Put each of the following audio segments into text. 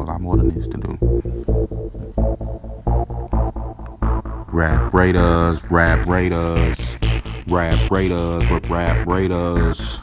lot more than this to do. Rap Raiders, Rap Raiders, Rap Raiders with Rap Raiders.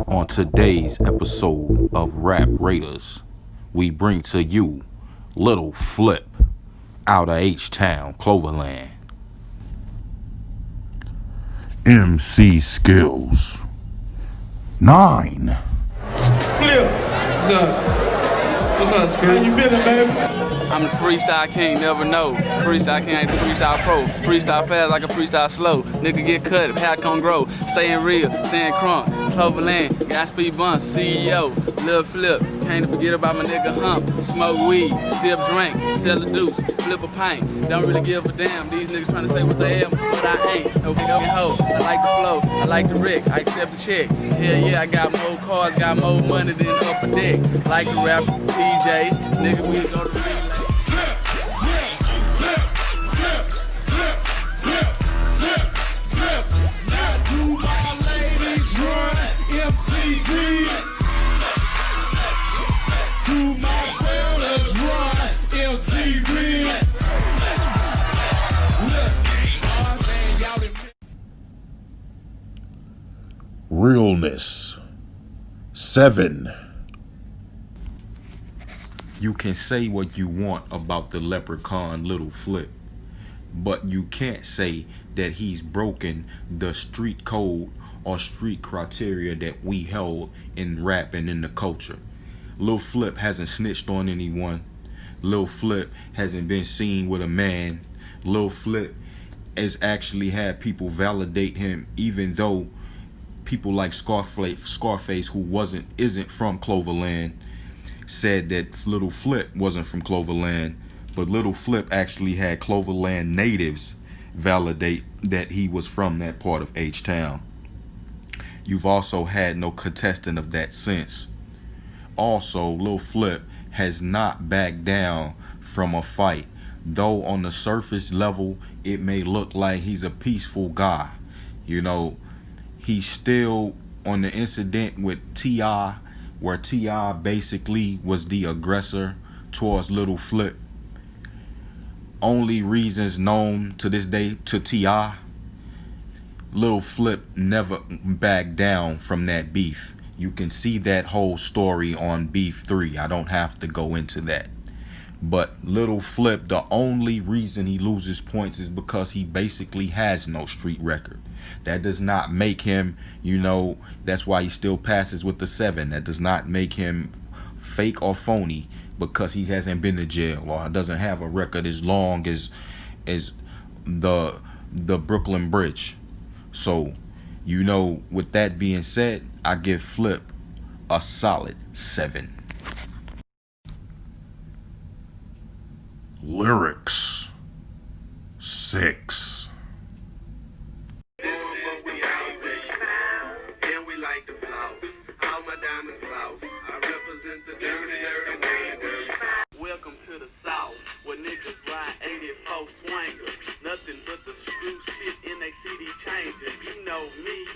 On today's episode of Rap Raiders, we bring to you Lil Flip out of H-Town, Cloverland. MC skills 9. Flip, what's up? What's up, Spirit? How you feeling, baby? I'm the freestyle king, never know. Freestyle king ain't the freestyle pro. Freestyle fast like a freestyle slow. Nigga get cut if hat can't grow. Staying real, staying crunk. Cloverland, got speed bumps, CEO, Lil Flip. Can't forget about my nigga Hump. Smoke weed, sip drink, sell a deuce, flip a pint. Don't really give a damn. These niggas trying to say what they am, but I ain't. No fucking hoe. I like the flow, I like the wreck, I accept the check. Hell yeah, I got more cars, got more money than upper deck. Like the rapper PJ, nigga we go to ring. MTV. To my fellas, run MTV. Realness 7. You can say what you want about the leprechaun Lil Flip, but you can't say that he's broken the street code or street criteria that we held in rap and in the culture. Lil Flip hasn't snitched on anyone. Lil Flip hasn't been seen with a man. Lil Flip has actually had people validate him, even though people like Scarface, who isn't from Cloverland, said that Lil Flip wasn't from Cloverland, but Lil Flip actually had Cloverland natives validate that he was from that part of H-Town. You've also had no contestant of that since. Also, Lil Flip has not backed down from a fight. Though on the surface level, it may look like he's a peaceful guy. You know, he's still on the incident with T.I., where T.I. basically was the aggressor towards Lil Flip. Only reasons known to this day to T.I., Lil Flip never backed down from that beef. You can see that whole story on Beef 3. I don't have to go into that. But Lil Flip, the only reason he loses points is because he basically has no street record. That does not make him, that's why he still passes with the 7. That does not make him fake or phony because he hasn't been to jail or doesn't have a record as long as the Brooklyn Bridge. So, with that being said, I give Flip a solid 7. Lyrics 6. Welcome to the South, where niggas ride 84 swingers. Nothing but the screw shit in they CD changing. You know me,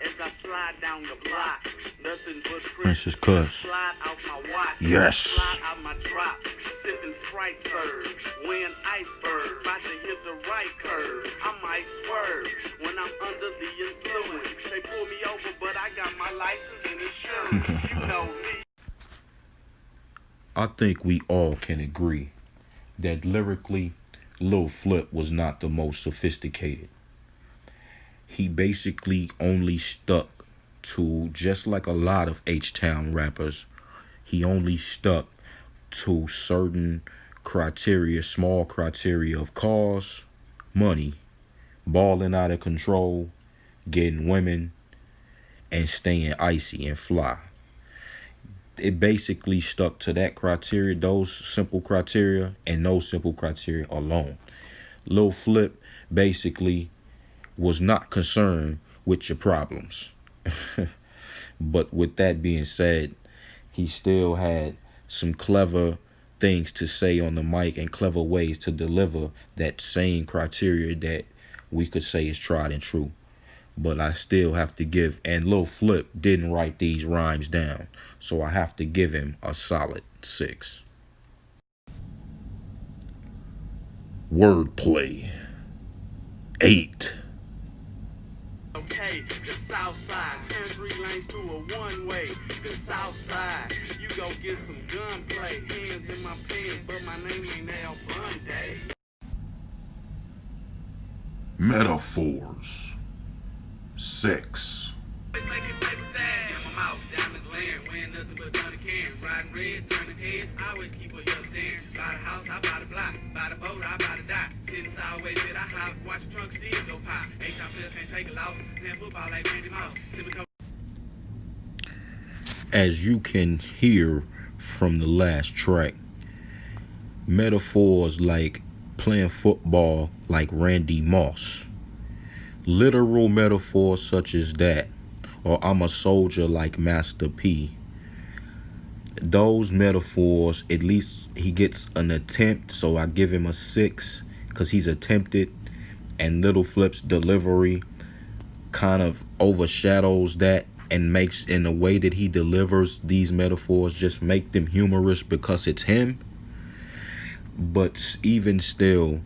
as I slide down the block. Nothing but Princess Cuss. Slide out my watch. Yes. Slide out my drop. Sipping Sprite serve. Wearing iceberg. About to hit the right curve. I might swerve when I'm under the influence. They pull me over, but I got my license and insurance. You know me. I think we all can agree that lyrically, Lil Flip was not the most sophisticated. He basically only stuck to, just like a lot of H-Town rappers, he only stuck to certain criteria, small criteria of cars, money, balling out of control, getting women, and staying icy and fly. It basically stuck to that criteria, those simple criteria, and those simple criteria alone. Lil Flip basically was not concerned with your problems. But with that being said, he still had some clever things to say on the mic and clever ways to deliver that same criteria that we could say is tried and true. But I still have to give, and Lil Flip didn't write these rhymes down, so I have to give him a solid 6. Wordplay. 8. Okay, the south side, turn 3 lanes to a one-way. The south side, you go get some gunplay. Hands in my pants, but my name ain't Al Bundy. Metaphors. 6. Riding red, turning heads, always keep a young staring. Buy the house, I buy the block. Buy the boat, I buy the dock. Sitting sideways, I hop. Watch the trunk still go pop. H.I. players can't take a loss. Playing football like Randy Moss. As you can hear from the last track, metaphors like playing football like Randy Moss, literal metaphors such as that, or I'm a soldier like Master P. Those metaphors, at least he gets an attempt, so I give him a 6 because he's attempted, and Lil Flip's delivery kind of overshadows that and makes, in the way that he delivers these metaphors, just make them humorous because it's him. But even still,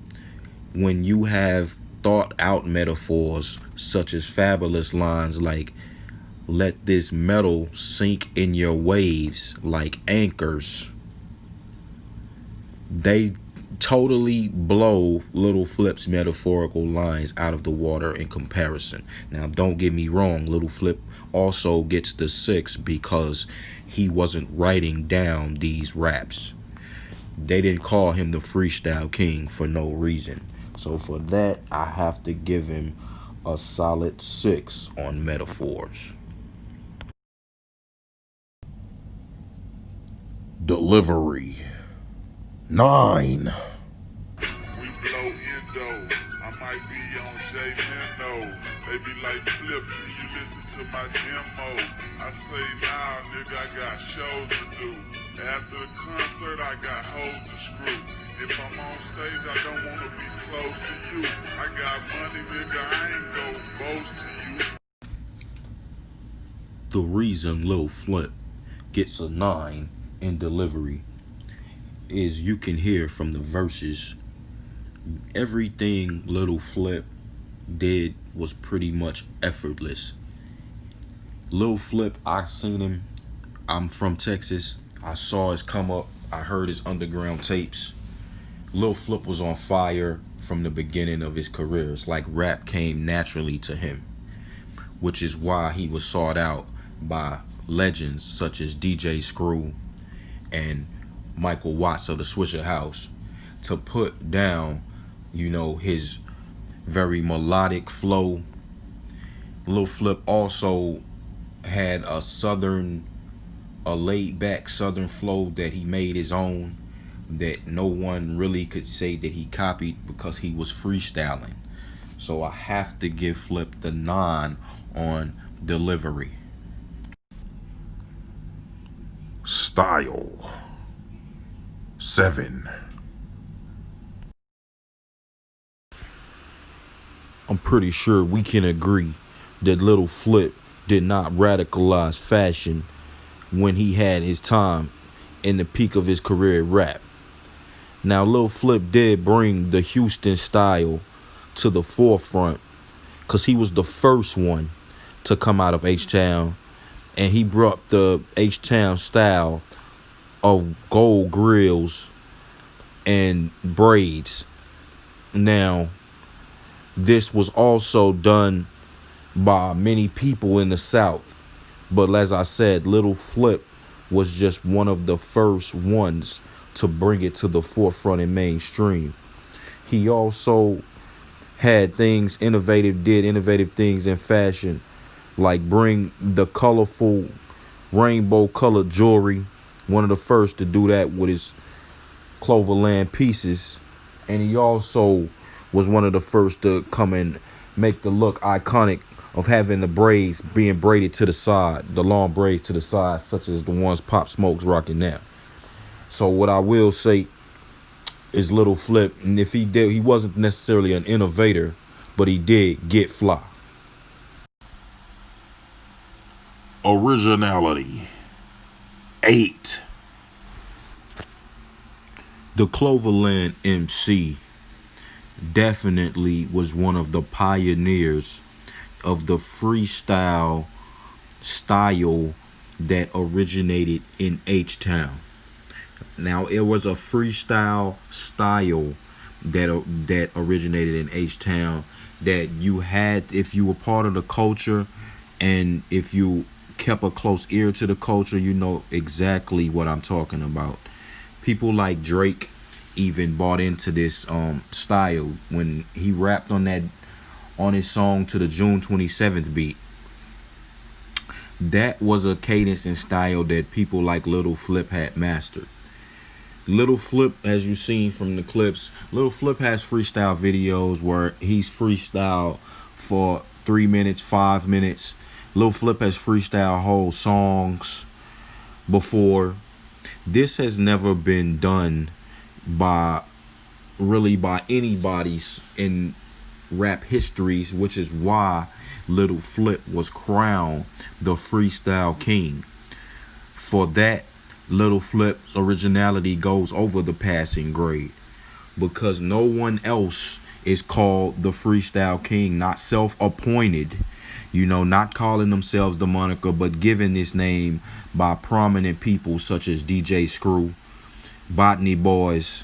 when you have thought out metaphors such as fabulous lines like "Let this metal sink in your waves like anchors," they totally blow Lil Flip's metaphorical lines out of the water in comparison. Now, don't get me wrong, Lil Flip also gets the 6 because he wasn't writing down these raps. They didn't call him the freestyle king for no reason. So for that, I have to give him a solid 6 on metaphors. Delivery. 9. We blow endo. I might be on J Mendo. They be like, Flip, can you listen to my demo? I say, nah, nigga, I got shows to do. After the concert, I got hoes to screw. If I'm on stage, I don't want to be close to you. I got money, nigga, I ain't gon' boast to you. The reason Lil Flip gets a 9 in delivery is you can hear from the verses, everything Lil Flip did was pretty much effortless. Lil Flip, I seen him. I'm from Texas. I saw his come up. I heard his underground tapes. Lil Flip was on fire from the beginning of his career. It's like rap came naturally to him, which is why he was sought out by legends such as DJ Screw and Michael Watts of the Swisher House to put down, you know, his very melodic flow. Lil Flip also had a laid back southern flow that he made his own, that no one really could say that he copied because he was freestyling. So I have to give Flip the 9 on delivery. Style. 7. I'm pretty sure we can agree that Lil Flip did not radicalize fashion when he had his time in the peak of his career at rap. Now, Lil Flip did bring the Houston style to the forefront because he was the first one to come out of H-Town, and he brought the H-Town style of gold grills and braids. Now, this was also done by many people in the South, but as I said, Lil Flip was just one of the first ones to bring it to the forefront and mainstream. He also had did innovative things in fashion, like bring the colorful rainbow colored jewelry. One of the first to do that with his Cloverland pieces. And he also was one of the first to come and make the look iconic of having the braids being braided to the side, the long braids to the side, such as the ones Pop Smoke's rocking now. So what I will say is Lil Flip, and if he did, he wasn't necessarily an innovator, but he did get fly. Originality. 8. The Cloverland MC definitely was one of the pioneers of the freestyle style that originated in H-Town. Now, it was a freestyle style that originated in H-Town that you had, if you were part of the culture and if you kept a close ear to the culture, you know exactly what I'm talking about. People like Drake even bought into this style when he rapped on his song to the June 27th beat. That was a cadence and style that people like Lil Flip had mastered. Lil Flip, as you've seen from the clips, Lil Flip has freestyle videos where he's freestyle for 3 minutes, 5 minutes. Lil Flip has freestyle whole songs before. This has never been done by anybody in rap histories, which is why Lil Flip was crowned the freestyle king. For that, Lil Flip's originality goes over the passing grade because no one else is called the freestyle king, not self-appointed, not calling themselves the moniker, but given this name by prominent people such as DJ Screw, Botany Boys,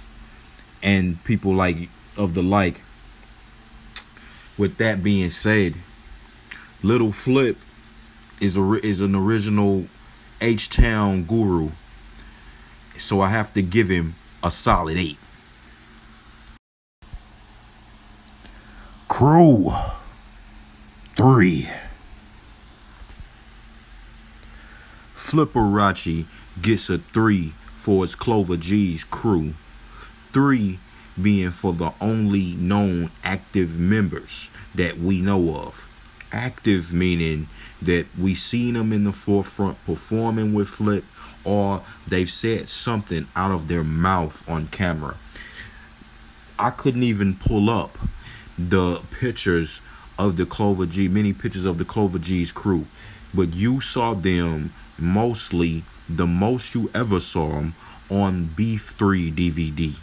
and people like of the like. With that being said, Lil Flip is an original H-Town guru, so I have to give him a solid 8. Crew 3. Flipperachi gets a 3 for its Clover G's crew. 3 being for the only known active members that we know of. Active meaning that we seen them in the forefront performing with Flip, or they've said something out of their mouth on camera. I couldn't even pull up the pictures of the Clover G, many pictures of the Clover G's crew, but you saw them mostly, the most you ever saw them, on Beef 3 DVD.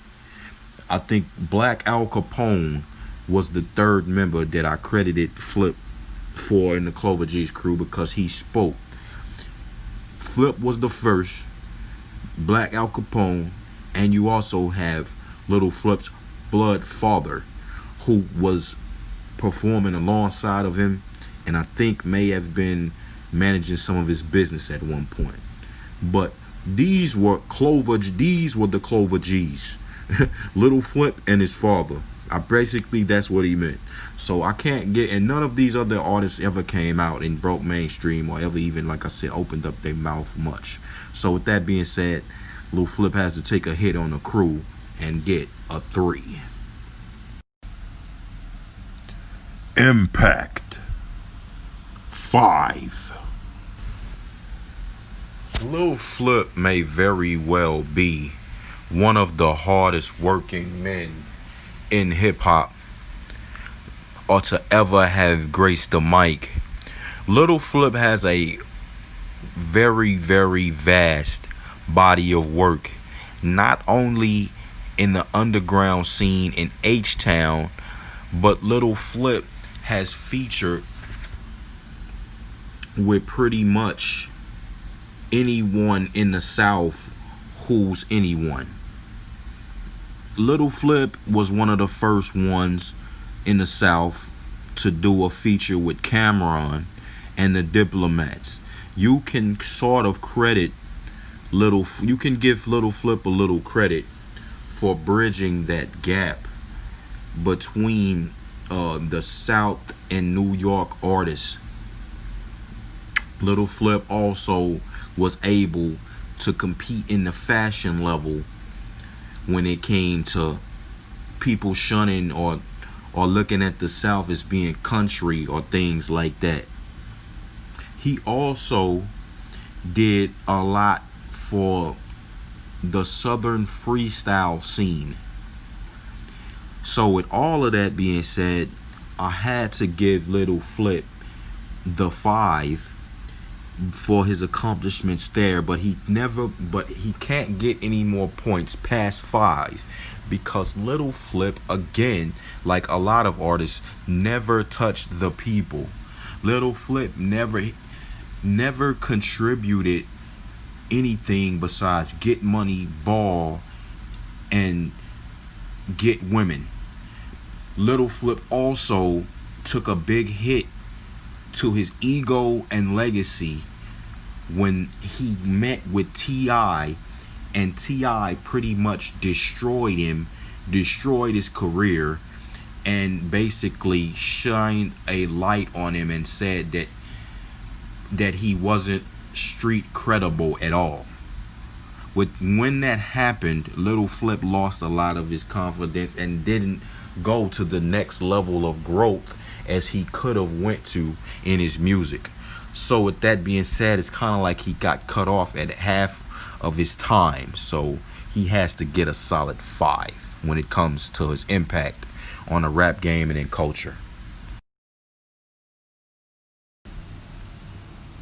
I think Black Al Capone was the third member that I credited Flip for in the Clover G's crew because he spoke. Flip was the first, Black Al Capone, and you also have Lil Flip's blood father, who was performing alongside of him, and I think may have been managing some of his business at one point. But these were the Clover G's. Lil Flip and his father. Basically, that's what he meant. So I can't get, and none of these other artists ever came out and broke mainstream or ever even, like I said, opened up their mouth much. So with that being said, Lil Flip has to take a hit on the crew and get a 3. Impact 5. Lil Flip may very well be one of the hardest working men in hip-hop or to ever have graced the mic. Lil Flip has a very, very vast body of work, not only in the underground scene in H-Town, but Lil Flip has featured with pretty much anyone in the South who's anyone. Lil Flip was one of the first ones in the South to do a feature with Cameron and the Diplomats. You can sort of credit you can give Lil Flip a little credit for bridging that gap between the South and New York artists. Lil Flip also was able to compete in the fashion level when it came to people shunning or looking at the South as being country or things like that. He also did a lot for the Southern freestyle scene. So with all of that being said, I had to give Lil Flip the 5 for his accomplishments there, but he can't get any more points past 5 because Lil Flip, again, like a lot of artists, never touched the people. Lil Flip never contributed anything besides get money, ball, and get women. Lil Flip also took a big hit to his ego and legacy when he met with T.I., and T.I. pretty much destroyed him, destroyed his career, and basically shined a light on him and said that he wasn't street credible at all. When that happened, Lil Flip lost a lot of his confidence and didn't go to the next level of growth as he could have went to in his music. So with that being said, it's kind of like he got cut off at half of his time. So he has to get a solid 5 when it comes to his impact on the rap game and in culture.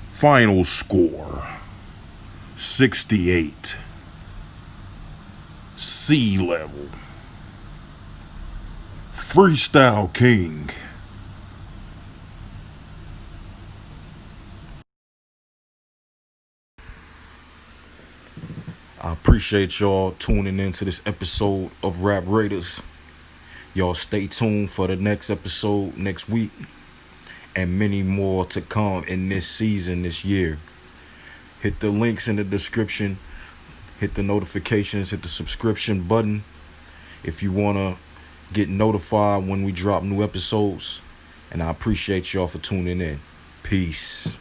Final score 68. C level. Freestyle King. I appreciate y'all tuning into this episode of Rap Raiders. Y'all stay tuned for the next episode next week and many more to come in this season, this year. Hit the links in the description. Hit the notifications. Hit the subscription button if you want to get notified when we drop new episodes. And I appreciate y'all for tuning in. Peace.